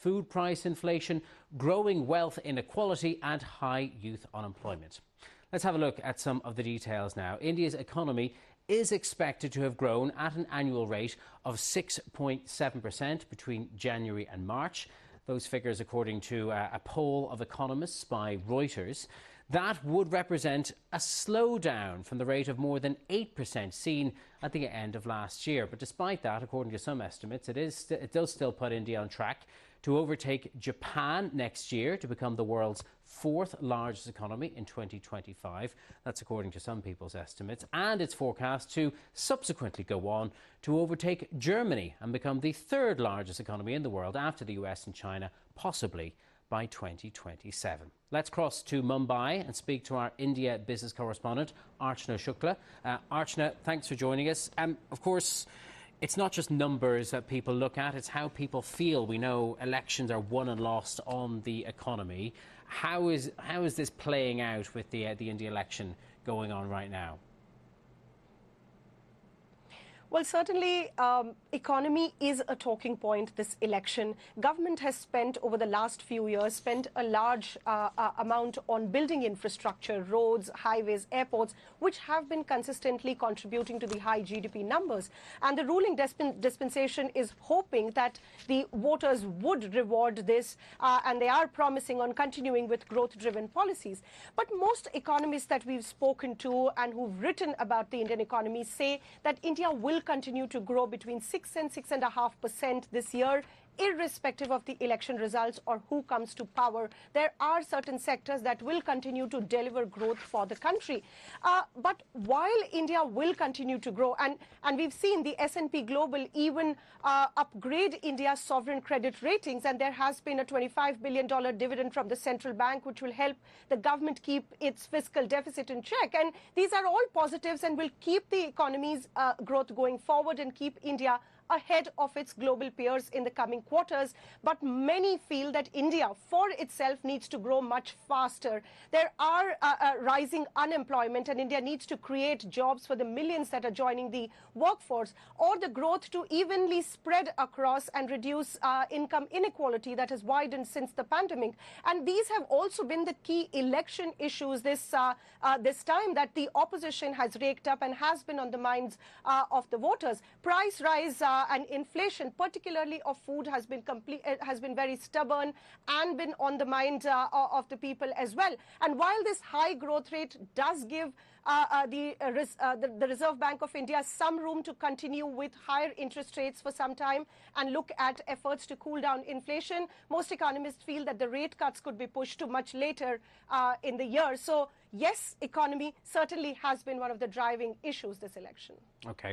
food price inflation, growing wealth inequality and high youth unemployment. Let's have a look at some of the details now. India's economy is expected to have grown at an annual rate of 6.7% between January and March. Those figures according to a poll of economists by Reuters. That would represent a slowdown from the rate of more than 8% seen at the end of last year. But despite that, according to some estimates, it does still put India on track to overtake Japan next year to become the world's fourth largest economy in 2025. That's according to some people's estimates. And it's forecast to subsequently go on to overtake Germany and become the third largest economy in the world after the US and China, possibly by 2027. Let's cross to Mumbai and speak to our India business correspondent, Archana Shukla. Archana, thanks for joining us. Of course, it's not just numbers that people look at, it's how people feel. We know elections are won and lost on the economy. How is this playing out with the India election going on right now? Well, certainly, economy is a talking point this election. Government has spent over the last few years, a large amount on building infrastructure, roads, highways, airports, which have been consistently contributing to the high GDP numbers. And the ruling dispensation is hoping that the voters would reward this, and they are promising on continuing with growth-driven policies. But most economists that we've spoken to and who've written about the Indian economy say that India will continue to grow between 6 and 6.5% this year, irrespective of the election results or who comes to power. There are certain sectors that will continue to deliver growth for the country. But while India will continue to grow, and we've seen the S&P Global even upgrade India's sovereign credit ratings, and there has been a $25 billion dividend from the central bank, which will help the government keep its fiscal deficit in check. And these are all positives and will keep the economy's growth going forward and keep India ahead of its global peers in the coming quarters. But many feel that India, for itself, needs to grow much faster. There are rising unemployment, and India needs to create jobs for the millions that are joining the workforce, or the growth to evenly spread across and reduce income inequality that has widened since the pandemic. And these have also been the key election issues this time that the opposition has raked up and has been on the minds of the voters. Price rise and inflation, particularly of food, has been very stubborn and been on the mind of the people as well. And while this high growth rate does give the Reserve Bank of India some room to continue with higher interest rates for some time and look at efforts to cool down inflation, most economists feel that the rate cuts could be pushed to much later in the year. So yes, economy certainly has been one of the driving issues this election. Okay.